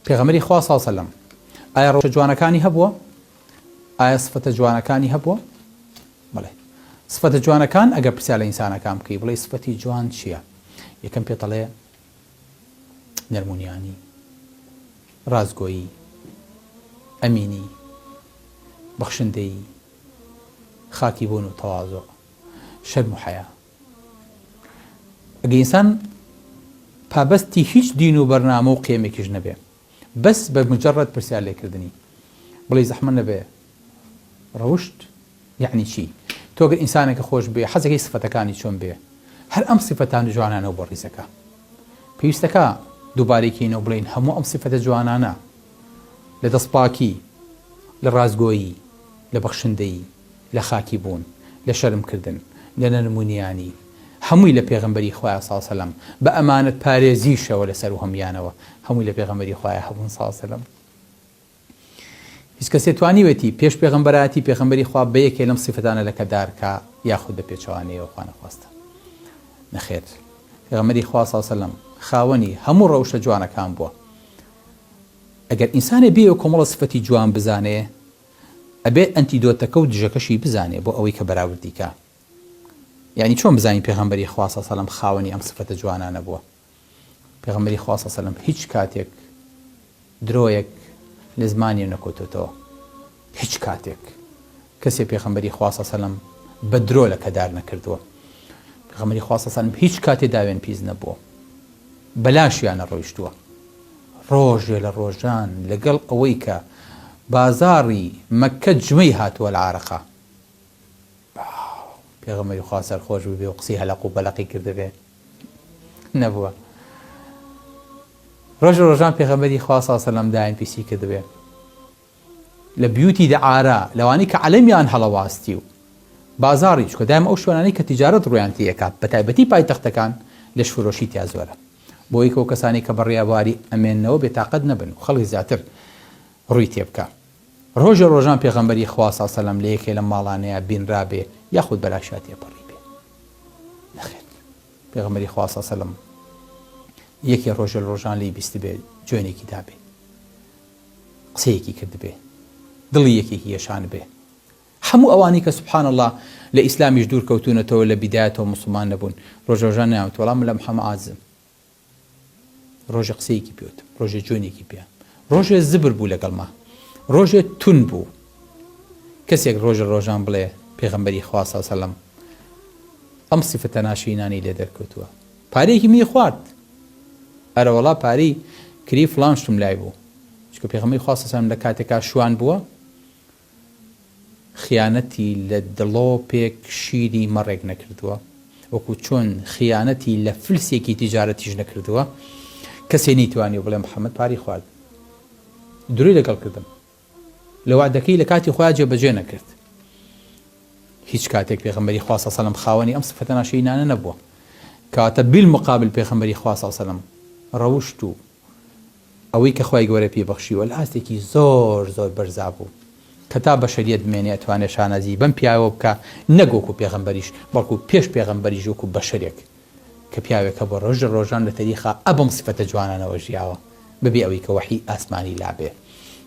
پێغەمبەری خوا صلی الله علیه و سلم ئایا ڕەوشە جوانەکانی هەبووە؟ ئایا سفەتە جوانەکانی هەبووە؟ بەڵێ. سفەتە جوانەکان ئەگەر پرسیار لە ئینسانەکان بکەی بڵێ سفەتی جوان چییە؟ یەکەم پێت دەڵێ نەرمونیانی، ڕازگۆیی، ئەمینی، بەخشندەیی، خاکی بوون و تەواضع، شەرم و حەیا. ئەگەر ئینسان پابەستی هیچ دین و بەرنامە و قێمێکیش نەبێ، بەس بە مجرد پرسیار لێکردنی بڵێ زەحمە نەبێ ڕەوشت یعنی چی؟ تۆ ئەگەر ئینسانێکە خۆش بێ حەزەکەی سفەتەکانی چۆن بێ، هەر ئەم سفەتان جوانانە بۆ ڕیزەکە. پێویستەکە دووبارێکینەوە بڵێن هەموو ئەم سفەتە جوانانە لە دەستپاکی، لە ڕازگۆیی، لە بەخشندەیی، لە خاکی بوون، لە شەرمکردن، لە نەرمونیانی، هەمووی لە پێغەمبەری خوایە صلی الله علیه و سلم بە ئەمانەت پارێزیشەوە لەسەر و هەمویانەوە، هەمووی لە پێغەمبەری خوایە هەبوون صلی الله علیه و سلم. هیچ کەسێ توانیوێتی پێش پێغەمبەراتی پێغەمبەری خوا بە یەکێ لەم سفەتانە لەکەدارکە یاخود بە پێچەوانەیەوە خوا نەخواستە. نەخێر، پێغەمبەری خوا صلی الله علیه و سلم خاوەنی هەموو ڕەوشە جوانەکان بووە. ئەگەر ئینسانێ بێ کۆمەڵە سفەتی جوان بزانێ، ئەبێ ئەنتیدۆتەکە و دژەکەشی بزانێ بۆ ئەوەی کە بەراوردیکە. یعنی چۆن بزانین پێغەمبەری خوا صلی الله علیه و سلم خاوەنی ئەم سفەتە جوانانە بووە؟ پێغەمبەری خوا صلی الله علیه و سلم هیچ کاتێک درۆیەک لە زمانی نەکۆتۆتەوە، هیچ کاتێک کەسێ پێغەمبەری خوا صلی الله علیه و سلم بە درۆ لەکەدار نەکردووە. پێغەمبەری خوا صلی الله علیه و سلم هیچ کاتێ داوێن پیس نەبووە، بەلاشیانە ڕۆیشتووە. ڕۆژێ لە ڕۆژان لەگەڵ ئەوەی کە بازاڕی مەککە جمەی هاتووە لە عارەقە، پێغەمبەری خوا سەرخۆش ببێ و قسەی هەلەق و بەلەقی کردبێ نەبووە. ڕۆژە ڕۆژان پێغەمبەری خوا صلی الله علیه و سلم داوێن پیسی کردبێ لە بیوتی دەعارە لەوانی کە عەلەمیان هەڵەواستی و بازاڕی، چکە دایم ئەو شوێنانەی کە تیجارەت ڕوویان تێکات بە تایبەتی پایتەختەکان لەش فڕۆشی تیا زۆرە، بۆی کە کەسانی کە بەڕێوەباری ئەمێننەوە بێتاقەت نەبن و خەڵکی زیاتر ڕووی تێ بکە. ڕۆژە ڕۆژان پێغەمبەری خوا صلی الله علیه و سلم لە یەکێ لەم ماڵانەیە بینرابێ یاخود بەلاشات تێپەڕی بێ. نەخێر، پێغەمبەری خوا صلی الله علیه و سلم یەکێ ڕۆژە ڕۆژان لی بیست بێ جوێنێکی دابێ، قسەیەکی کرد بێ، دڵی یەکێکی یەشان بێ. هەموو ئەوانی کە سبحان الله لە ئیسلامیش دوور کەوتونەتەوە لە بیدایەتەوە موسڵمان نەبوون، ڕۆژە ڕۆژان نەیانوت وەڵام لە محەممەد عازم، ڕۆژە قسەیەکی پێوتم، ڕۆژێ جوێنێکی پێ، ڕۆژێ زبر بوو لەگەڵما، ڕۆژێ تون بوو. کەسێک ڕۆژە ڕۆژان بڵێ پێغەمبەری خوا صلی الله علیه و سلم ئەم سفەتە ناشینانی لێ دەرکەوتووە، پارەیەکی می خوارد، ئەرە وەڵا پارەی کری فڵان شتم لای بوو، چکە پێغەمبەری خوا صلی الله علیه و سلم لە کاتێکا شوان بووە خیانەتی لە دڵۆپێک شیری مەڕێک نەکردووە، وەکو چۆن خیانەتی لە فلسێکی تیجارەتیش نەکردووە. کەسێ نەیتوانی و بڵێ محەممەد پاری خوارد، دروی لەگەڵ کردم، لە وعدەکەی لە کاتی خۆیان جێبەجێ نەکرد. هیچ کاتێک پێغەمبەری خوا صلی الله علیه و سلم خاوەنی ئەم سفەتە ناشینانە نەبووە، کاتە بالمقابل پێغەمبەری خوا صلی الله علیه و سلم ڕەوشت و ئەوەی کە خوای گەورە پێبەخشیوە لە هەستێکی زۆر زۆر بەرزا بوو کە تا بەشەریەت بمێنێ ئەتوانێ شانازی بەم پیاوە بکە، نەگۆکو پێغەمبەریش بەڵکو پێش پێغەمبەریش وەکو بەشەرێک کە پیاوێکە بۆ ڕۆژە ڕۆژان لە تەریخا ئەبەم سفەتە جوانانەوە ژیاوە بەبێ ئەوەی کە وەحی ئاسمانی لابێ.